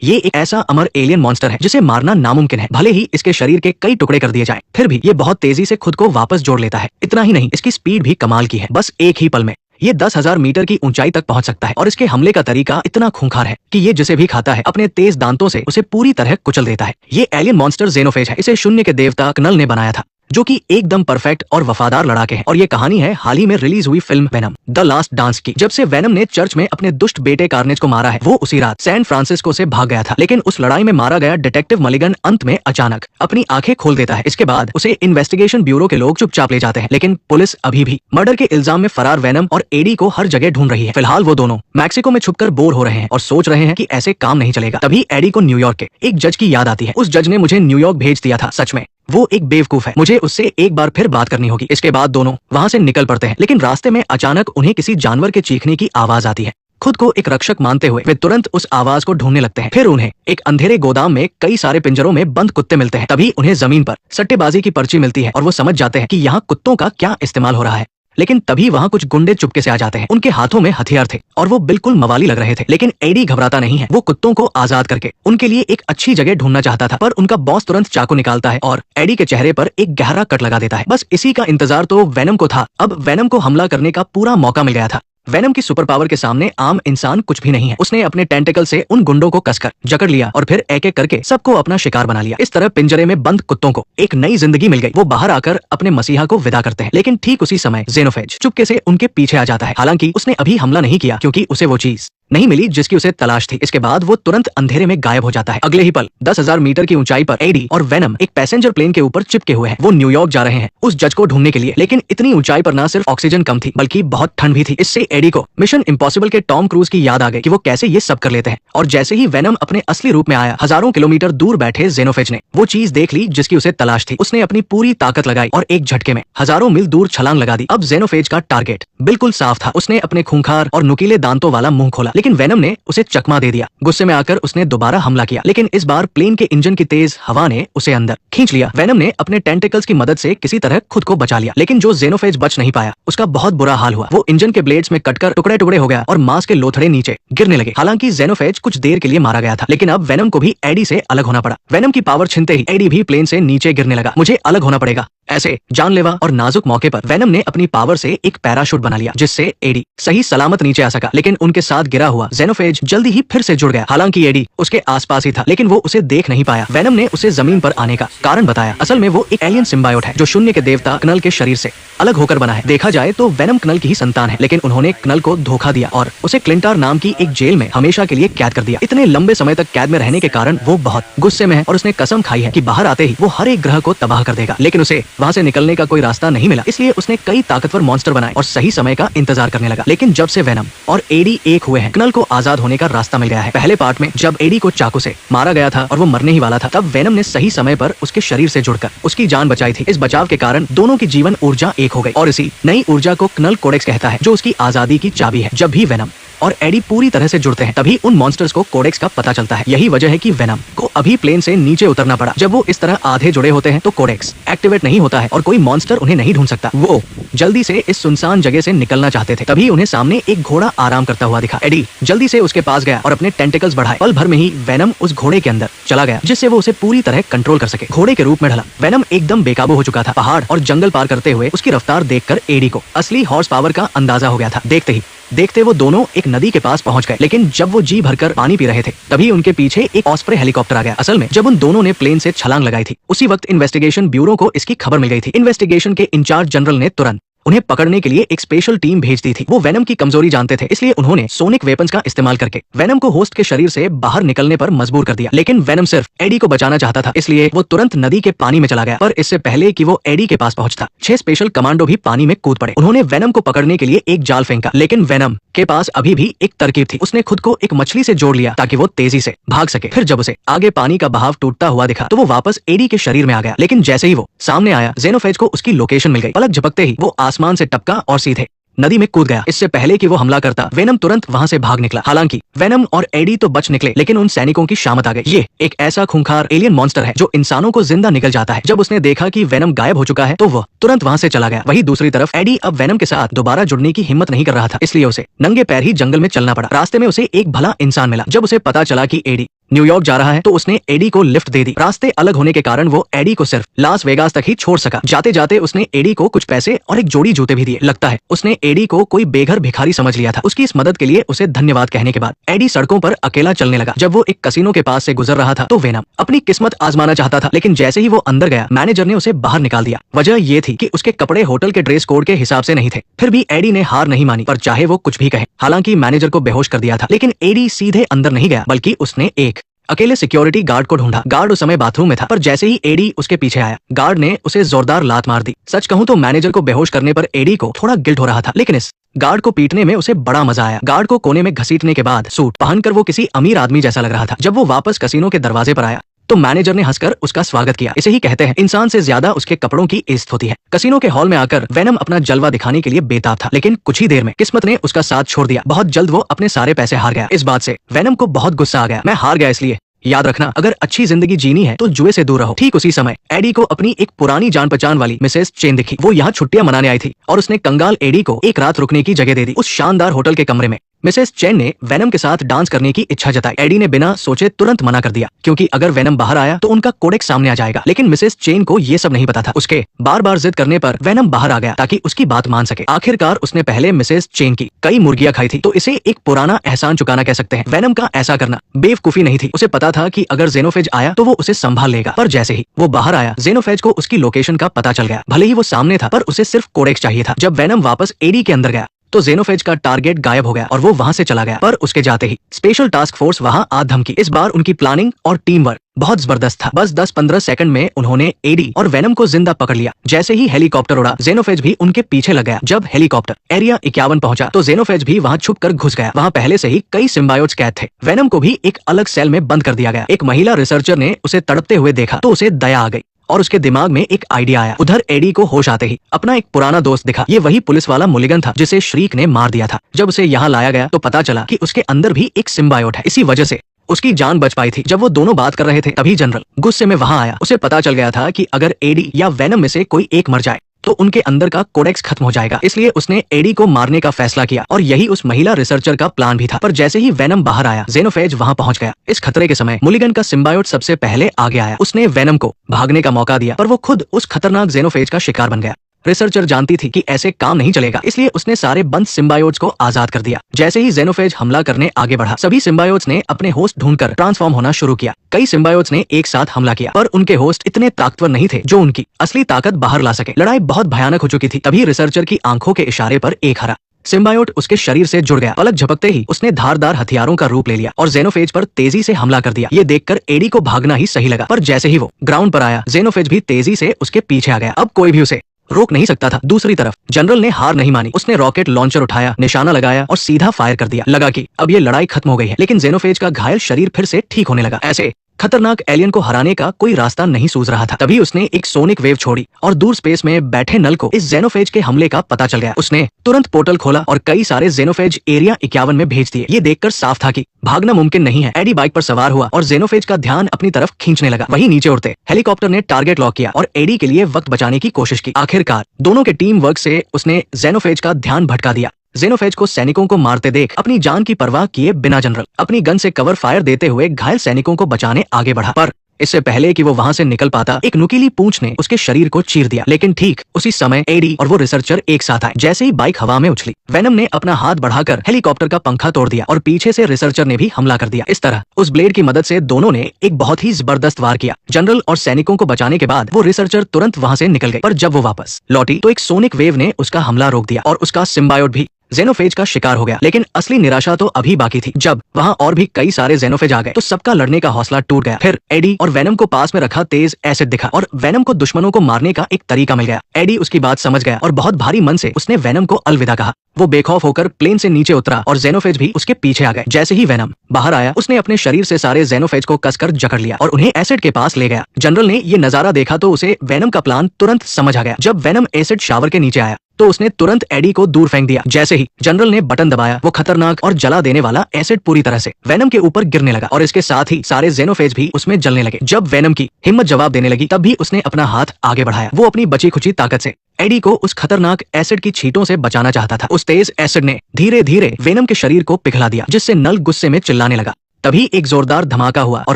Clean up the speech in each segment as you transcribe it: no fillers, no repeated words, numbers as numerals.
ये एक ऐसा अमर एलियन मॉन्स्टर है जिसे मारना नामुमकिन है, भले ही इसके शरीर के कई टुकड़े कर दिए जाएं। फिर भी ये बहुत तेजी से खुद को वापस जोड़ लेता है। इतना ही नहीं, इसकी स्पीड भी कमाल की है। बस एक ही पल में ये 10,000 मीटर की ऊंचाई तक पहुंच सकता है और इसके हमले का तरीका इतना खूंखार है कि ये जिसे भी खाता है अपने तेज दांतों से उसे पूरी तरह कुचल देता है। ये एलियन मॉन्स्टर जेनोफेज है। इसे शून्य के देवता कनल ने बनाया था, जो कि एकदम परफेक्ट और वफादार लड़ाके हैं। और ये कहानी है हाल ही में रिलीज हुई film venom the last dance की। जब से वेनम ने चर्च में अपने दुष्ट बेटे कार्नेज को मारा है, वो उसी रात सैन फ्रांसिस्को से भाग गया था। लेकिन उस लड़ाई में मारा गया डिटेक्टिव मलिगन अंत में अचानक अपनी आंखें खोल देता है। इसके बाद उसे इन्वेस्टिगेशन ब्यूरो के लोग चुपचाप ले जाते हैं, लेकिन पुलिस अभी भी मर्डर के इल्जाम में फरार वेनम और एडी को हर जगह ढूंढ रही है। फिलहाल वो दोनों मैक्सिको में छुपकर बोर हो रहे हैं और सोच रहे हैं कि ऐसे काम नहीं चलेगा। तभी एडी को न्यूयॉर्क के एक जज की याद आती है। उस जज ने मुझे न्यूयॉर्क भेज दिया था, सच में वो एक बेवकूफ है, मुझे उससे एक बार फिर बात करनी होगी। इसके बाद दोनों वहां से निकल पड़ते हैं, लेकिन रास्ते में अचानक उन्हें किसी जानवर के चीखने की आवाज आती है। खुद को एक रक्षक मानते हुए वे तुरंत उस आवाज को ढूंढने लगते हैं। फिर उन्हें एक अंधेरे गोदाम में कई सारे पिंजरों में बंद कुत्ते मिलते हैं। तभी उन्हें जमीन पर सट्टेबाजी की पर्ची मिलती है और वो समझ जाते हैं कि यहाँ कुत्तों का क्या इस्तेमाल हो रहा है। लेकिन तभी वहां कुछ गुंडे चुपके से आ जाते हैं। उनके हाथों में हथियार थे और वो बिल्कुल मवाली लग रहे थे। लेकिन एडी घबराता नहीं है। वो कुत्तों को आजाद करके उनके लिए एक अच्छी जगह ढूंढना चाहता था, पर उनका बॉस तुरंत चाकू निकालता है और एडी के चेहरे पर एक गहरा कट लगा देता है। बस इसी का इंतजार तो वेनम को था। अब वेनम को हमला करने का पूरा मौका मिल गया था। वेनम की सुपर पावर के सामने आम इंसान कुछ भी नहीं है। उसने अपने टेंटिकल से उन गुंडों को कसकर जकड़ लिया और फिर एक एक करके सबको अपना शिकार बना लिया। इस तरह पिंजरे में बंद कुत्तों को एक नई जिंदगी मिल गई। वो बाहर आकर अपने मसीहा को विदा करते हैं, लेकिन ठीक उसी समय जेनोफेज चुपके से उनके पीछे आ जाता है। हालांकि उसने अभी हमला नहीं किया, क्योंकि उसे वो चीज नहीं मिली जिसकी उसे तलाश थी। इसके बाद वो तुरंत अंधेरे में गायब हो जाता है। अगले ही पल 10,000 मीटर की ऊंचाई पर एडी और वेनम एक पैसेंजर प्लेन के ऊपर चिपके हुए हैं। वो न्यूयॉर्क जा रहे हैं उस जज को ढूंढने के लिए। लेकिन इतनी ऊंचाई पर ना सिर्फ ऑक्सीजन कम थी, बल्कि बहुत ठंड भी थी। इससे एडी को मिशन इम्पॉसिबल के टॉम क्रूज की याद आ गई कि वो कैसे ये सब कर लेते हैं। और जैसे ही वेनम अपने असली रूप में आया, हजारों किलोमीटर दूर बैठे जेनोफेज ने वो चीज देख ली जिसकी उसे तलाश थी। उसने अपनी पूरी ताकत लगाई और एक झटके में हजारों मील दूर छलांग लगा दी। अब जेनोफेज का टारगेट बिल्कुल साफ था। उसने अपने खूंखार और नुकीले दांतों वाला मुंह खोला, लेकिन वेनम ने उसे चकमा दे दिया। गुस्से में आकर उसने दोबारा हमला किया, लेकिन इस बार प्लेन के इंजन की तेज हवा ने उसे अंदर खींच लिया। वेनम ने अपने टेंटिकल्स की मदद से किसी तरह खुद को बचा लिया, लेकिन जो जेनोफेज बच नहीं पाया उसका बहुत बुरा हाल हुआ। वो इंजन के ब्लेड्स में कटकर टुकड़े टुकड़े हो गया और मांस के लोथड़े नीचे गिरने लगे। हालांकि जेनोफेज कुछ देर के लिए मारा गया था, लेकिन अब वेनम को भी एडी से अलग होना पड़ा। वेनम की पावर छिनते ही एडी भी प्लेन से नीचे गिरने लगा। मुझे अलग होना पड़ेगा, ऐसे जानलेवा और नाजुक मौके पर वेनम ने अपनी पावर से एक पैराशूट बना लिया, जिससे एडी सही सलामत नीचे आ सका। लेकिन उनके साथ गिरा हुआ जेनोफेज जल्दी ही फिर से जुड़ गया। हालांकि एडी उसके आसपास ही था, लेकिन वो उसे देख नहीं पाया। वेनम ने उसे जमीन पर आने का कारण बताया। असल में वो एक एलियन सिम्बायोट है, जो शून्य के देवता कनल के शरीर से अलग होकर बना है। देखा जाए तो वेनम कनल की ही संतान है, लेकिन उन्होंने कनल को धोखा दिया और उसे क्लिंटार नाम की एक जेल में हमेशा के लिए कैद कर दिया। इतने लंबे समय तक कैद में रहने के कारण वो बहुत गुस्से में है और उसने कसम खाई है कि बाहर आते ही वो हर एक ग्रह को तबाह कर देगा। लेकिन उसे वहां से निकलने का कोई रास्ता नहीं मिला, इसलिए उसने कई ताकतवर मॉन्स्टर बनाए और सही समय का इंतजार करने लगा। लेकिन जब से वेनम और एडी एक हुए हैं, कनल को आजाद होने का रास्ता मिल गया है। पहले पार्ट में जब एडी को चाकू से मारा गया था और वो मरने ही वाला था, तब वेनम ने सही समय पर उसके शरीर से जुड़कर उसकी जान बचाई थी। इस बचाव के कारण दोनों की जीवन ऊर्जा एक हो गई और इसी नई ऊर्जा को कनल कोडेक्स कहता है, जो उसकी आजादी की चाबी है। जब भी वेनम और एडी पूरी तरह से जुड़ते हैं, तभी उन मॉन्स्टर्स को कोडेक्स का पता चलता है। यही वजह है कि वेनम को अभी प्लेन से नीचे उतरना पड़ा। जब वो इस तरह आधे जुड़े होते हैं तो कोडेक्स एक्टिवेट नहीं होता है और कोई मॉन्स्टर उन्हें नहीं ढूंढ सकता। वो जल्दी से इस सुनसान जगह से निकलना चाहते थे, तभी उन्हें सामने एक घोड़ा आराम करता हुआ दिखा। एडी जल्दी से उसके पास गया और अपने टेंटिकल्स बढ़ाए। पल भर में ही वेनम उस घोड़े के अंदर चला गया, जिससे वो उसे पूरी तरह कंट्रोल कर सके। घोड़े के रूप में ढला वेनम एकदम बेकाबू हो चुका था। पहाड़ और जंगल पार करते हुए उसकी रफ्तार देखकर एडी को असली हॉर्स पावर का अंदाजा हो गया था। देखते ही देखते वो दोनों एक नदी के पास पहुंच गए, लेकिन जब वो जी भरकर पानी पी रहे थे, तभी उनके पीछे एक ऑस्प्रे हेलीकॉप्टर आ गया। असल में जब उन दोनों ने प्लेन से छलांग लगाई थी, उसी वक्त इन्वेस्टिगेशन ब्यूरो को इसकी खबर मिल गई थी। इन्वेस्टिगेशन के इंचार्ज जनरल ने तुरंत उन्हें पकड़ने के लिए एक स्पेशल टीम भेज दी थी। वो वेनम की कमजोरी जानते थे, इसलिए उन्होंने सोनिक वेपन्स का इस्तेमाल करके वेनम को होस्ट के शरीर से बाहर निकलने पर मजबूर कर दिया। लेकिन वेनम सिर्फ एडी को बचाना चाहता था, इसलिए वो तुरंत नदी के पानी में चला गया। पर इससे पहले कि वो एडी के पास पहुंचता, 6 स्पेशल कमांडो भी पानी में कूद पड़े। उन्होंने वेनम को पकड़ने के लिए एक जाल फेंका, लेकिन वेनम के पास अभी भी एक तरकीब थी। उसने खुद को एक मछली से जोड़ लिया ताकि वो तेजी से भाग सके। फिर जब उसे आगे पानी का बहाव टूटता हुआ दिखा, तो वो वापस एडी के शरीर में आ गया। लेकिन जैसे ही वो सामने आया, जेनोफेज को उसकी लोकेशन मिल गई। पलक झपकते ही वो आसमान से टपका और सीधे नदी में कूद गया। इससे पहले कि वो हमला करता, वेनम तुरंत वहां से भाग निकला। हालांकि वेनम और एडी तो बच निकले, लेकिन उन सैनिकों की शामत आ गई। ये एक ऐसा खूंखार एलियन मॉन्स्टर है जो इंसानों को जिंदा निकल जाता है। जब उसने देखा कि वेनम गायब हो चुका है, तो वह तुरंत वहां से चला गया। वहीं दूसरी तरफ एडी अब वेनम के साथ दोबारा जुड़ने की हिम्मत नहीं कर रहा था, इसलिए उसे नंगे पैर ही जंगल में चलना पड़ा। रास्ते में उसे एक भला इंसान मिला। जब उसे पता चला कि एडी न्यूयॉर्क जा रहा है तो उसने एडी को लिफ्ट दे दी। रास्ते अलग होने के कारण वो एडी को सिर्फ लास वेगास तक ही छोड़ सका। जाते जाते उसने एडी को कुछ पैसे और एक जोड़ी जूते भी दिए। लगता है उसने एडी को कोई बेघर भिखारी समझ लिया था। उसकी इस मदद के लिए उसे धन्यवाद कहने के बाद एडी सड़कों पर अकेला चलने लगा। जब वो एक कसिनो के पास से गुजर रहा था तो वेनम अपनी किस्मत आजमाना चाहता था, लेकिन जैसे ही वो अंदर गया मैनेजर ने उसे बाहर निकाल दिया। वजह ये थी कि उसके कपड़े होटल के ड्रेस कोड के हिसाब से नहीं थे। फिर भी एडी ने हार नहीं मानी, पर चाहे वो कुछ भी कहे। हालांकि मैनेजर को बेहोश कर दिया था, लेकिन एडी सीधे अंदर नहीं गया, बल्कि उसने एक अकेले सिक्योरिटी गार्ड को ढूंढा। गार्ड उस समय बाथरूम में था, पर जैसे ही एडी उसके पीछे आया गार्ड ने उसे जोरदार लात मार दी। सच कहूं तो मैनेजर को बेहोश करने पर एडी को थोड़ा गिल्ट हो रहा था, लेकिन इस गार्ड को पीटने में उसे बड़ा मजा आया। गार्ड को कोने में घसीटने के बाद सूट पहनकर वो किसी अमीर आदमी जैसा लग रहा था। जब वो वापस कसिनो के दरवाजे पर आया तो मैनेजर ने हंसकर उसका स्वागत किया। इसे ही कहते हैं इंसान से ज्यादा उसके कपड़ों की इज्जत होती है। कसिनो के हॉल में आकर वेनम अपना जलवा दिखाने के लिए बेताब था, लेकिन कुछ ही देर में किस्मत ने उसका साथ छोड़ दिया। बहुत जल्द वो अपने सारे पैसे हार गया। इस बात से वेनम को बहुत गुस्सा आ गया। मैं हार गया, इसलिए याद रखना, अगर अच्छी जिंदगी जीनी है तो जुए से दूर रहो। ठीक उसी समय एडी को अपनी एक पुरानी जान पहचान वाली मिसेस चेन दिखी। वो यहाँ छुट्टियां मनाने आई थी और उसने कंगाल एडी को एक रात रुकने की जगह दे दी। उस शानदार होटल के कमरे में मिसेस चेन ने वेनम के साथ डांस करने की इच्छा जताई। एडी ने बिना सोचे तुरंत मना कर दिया, क्योंकि अगर वेनम बाहर आया तो उनका कोडेक्स सामने आ जाएगा। लेकिन मिसेस चेन को ये सब नहीं पता था। उसके बार बार जिद करने पर वेनम बाहर आ गया ताकि उसकी बात मान सके। आखिरकार उसने पहले मिसेस चेन की कई मुर्गियां खाई थी, तो इसे एक पुराना एहसान चुकाना कह सकते हैं। वेनम का ऐसा करना बेवकूफी नहीं थी। उसे पता था कि अगर जेनोफेज आया तो वो उसे संभाल लेगा। पर जैसे ही वो बाहर आया जेनोफेज को उसकी लोकेशन का पता चल गया। भले ही वो सामने था, पर उसे सिर्फ कोडेक्स चाहिए था। जब वेनम वापस एडी के अंदर गया तो जेनोफेज का टारगेट गायब हो गया और वो वहां से चला गया। पर उसके जाते ही स्पेशल टास्क फोर्स वहां आ धमकी। इस बार उनकी प्लानिंग और टीम वर्क बहुत जबरदस्त था। बस 10-15 सेकंड में उन्होंने एडी और वेनम को जिंदा पकड़ लिया। जैसे ही हेलीकॉप्टर उड़ा जेनोफेज भी उनके पीछे लग गया। जब हेलीकॉप्टर एरिया 51 पहुंचा तो जेनोफेज भी वहां छुप कर घुस गया। वहां पहले से ही कई सिम्बायोट्स कैद थे। वेनम को भी एक अलग सेल में बंद कर दिया गया। एक महिला रिसर्चर ने उसे तड़पते हुए देखा तो उसे दया आ गई और उसके दिमाग में एक आइडिया आया। उधर एडी को होश आते ही अपना एक पुराना दोस्त दिखा। ये वही पुलिस वाला मुलिगन था जिसे श्रीक ने मार दिया था। जब उसे यहाँ लाया गया तो पता चला कि उसके अंदर भी एक सिम्बायोट है। इसी वजह से उसकी जान बच पाई थी। जब वो दोनों बात कर रहे थे तभी जनरल गुस्से में वहां आया। उसे पता चल गया था कि अगर एडी या वेनम में से कोई एक मर जाए तो उनके अंदर का कोडेक्स खत्म हो जाएगा। इसलिए उसने एडी को मारने का फैसला किया और यही उस महिला रिसर्चर का प्लान भी था। पर जैसे ही वेनम बाहर आया जेनोफेज वहां पहुंच गया। इस खतरे के समय मुलिगन का सिम्बायोट सबसे पहले आगे आया। उसने वेनम को भागने का मौका दिया, पर वो खुद उस खतरनाक जेनोफेज का शिकार बन गया। रिसर्चर जानती थी कि ऐसे काम नहीं चलेगा, इसलिए उसने सारे बंद सिम्बायोट्स को आजाद कर दिया। जैसे ही जेनोफेज हमला करने आगे बढ़ा सभी सिम्बायोट्स ने अपने होस्ट ढूंढकर ट्रांसफॉर्म होना शुरू किया। कई सिम्बायोट्स ने एक साथ हमला किया, पर उनके होस्ट इतने ताकतवर नहीं थे जो उनकी असली ताकत बाहर ला सके। लड़ाई बहुत भयानक हो चुकी थी। तभी रिसर्चर की आंखों के इशारे पर एक हरा सिम्बायोट उसके शरीर से जुड़ गया। पलक झपकते ही उसने धारदार हथियारों का रूप ले लिया और जेनोफेज पर तेजी से हमला कर दिया। ये देखकर एडी को भागना ही सही लगा, पर जैसे ही वो ग्राउंड पर आया जेनोफेज भी तेजी से उसके पीछे आ गया। अब कोई भी उसे रोक नहीं सकता था। दूसरी तरफ जनरल ने हार नहीं मानी। उसने रॉकेट लॉन्चर उठाया, निशाना लगाया और सीधा फायर कर दिया। लगा कि अब ये लड़ाई खत्म हो गई है, लेकिन जेनोफेज का घायल शरीर फिर से ठीक होने लगा। ऐसे खतरनाक एलियन को हराने का कोई रास्ता नहीं सूझ रहा था। तभी उसने एक सोनिक वेव छोड़ी और दूर स्पेस में बैठे नल को इस जेनोफेज के हमले का पता चल गया। उसने तुरंत पोर्टल खोला और कई सारे जेनोफेज एरिया 51 में भेज दिए। ये देखकर साफ था कि भागना मुमकिन नहीं है। एडी बाइक पर सवार हुआ और जेनोफेज का ध्यान अपनी तरफ खींचने लगा। वहीं नीचे उड़ते हेलीकॉप्टर ने टारगेट लॉक किया और एडी के लिए वक्त बचाने की कोशिश की। आखिरकार दोनों के टीम वर्क से उसने जेनोफेज का ध्यान भटका दिया। जेनोफेज को सैनिकों को मारते देख अपनी जान की परवाह किए बिना जनरल अपनी गन से कवर फायर देते हुए घायल सैनिकों को बचाने आगे बढ़ा। पर इससे पहले कि वो वहां से निकल पाता एक नुकीली पूंछ ने उसके शरीर को चीर दिया। लेकिन ठीक उसी समय एडी और वो रिसर्चर एक साथ आए। जैसे ही बाइक हवा में उछली वेनम ने अपना हाथ बढ़ाकर हेलीकॉप्टर का पंखा तोड़ दिया और पीछे से रिसर्चर ने भी हमला कर दिया। इस तरह उस ब्लेड की मदद से दोनों ने एक बहुत ही जबरदस्त वार किया। जनरल और सैनिकों को बचाने के बाद वो रिसर्चर तुरंत वहां से निकल गई। पर जब वो वापस लौटी तो एक सोनिक वेव ने उसका हमला रोक दिया और उसका सिम्बायोट भी जेनोफेज का शिकार हो गया। लेकिन असली निराशा तो अभी बाकी थी। जब वहां और भी कई सारे जेनोफेज आ गए तो सबका लड़ने का हौसला टूट गया। फिर एडी और वेनम को पास में रखा तेज एसिड दिखा और वेनम को दुश्मनों को मारने का एक तरीका मिल गया। एडी उसकी बात समझ गया और बहुत भारी मन से उसने वेनम को अलविदा कहा। वो बेखौफ होकर प्लेन से नीचे उतरा और जेनोफेज भी उसके पीछे आ गए। जैसे ही वेनम बाहर आया उसने अपने शरीर से सारे जेनोफेज को कसकर जकड़ लिया और उन्हें एसिड के पास ले गया। जनरल ने ये नजारा देखा तो उसे वेनम का प्लान तुरंत समझ आ गया। जब वेनम एसिड शावर के नीचे आया तो उसने तुरंत एडी को दूर फेंक दिया। जैसे ही जनरल ने बटन दबाया वो खतरनाक और जला देने वाला एसिड पूरी तरह से वेनम के ऊपर गिरने लगा और इसके साथ ही सारे जेनोफेज भी उसमें जलने लगे। जब वेनम की हिम्मत जवाब देने लगी तब भी उसने अपना हाथ आगे बढ़ाया। वो अपनी बची खुची ताकत से एडी को उस खतरनाक एसिड की छींटों से बचाना चाहता था। उस तेज एसिड ने धीरे धीरे वेनम के शरीर को पिघला दिया जिससे नल गुस्से में चिल्लाने लगा। तभी एक जोरदार धमाका हुआ और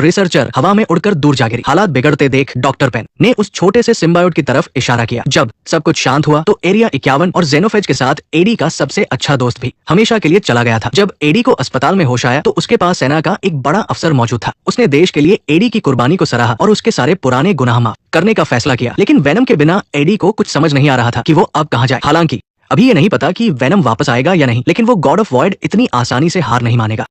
रिसर्चर हवा में उड़कर दूर जा गिरी। हालात बिगड़ते देख डॉक्टर पेन ने उस छोटे से सिम्बायोट की तरफ इशारा किया। जब सब कुछ शांत हुआ तो एरिया 51 और जेनोफेज के साथ एडी का सबसे अच्छा दोस्त भी हमेशा के लिए चला गया था। जब एडी को अस्पताल में होश आया तो उसके पास सेना का एक बड़ा अफसर मौजूद था। उसने देश के लिए एडी की कुर्बानी को सराहा और उसके सारे पुराने गुनाह माफ करने का फैसला किया। लेकिन वेनम के बिना एडी को कुछ समझ नहीं आ रहा था कि वो अब कहां जाए। हालांकि अभी ये नहीं पता कि वेनम वापस आएगा या नहीं, लेकिन वो गॉड ऑफ वॉइड इतनी आसानी से हार नहीं मानेगा।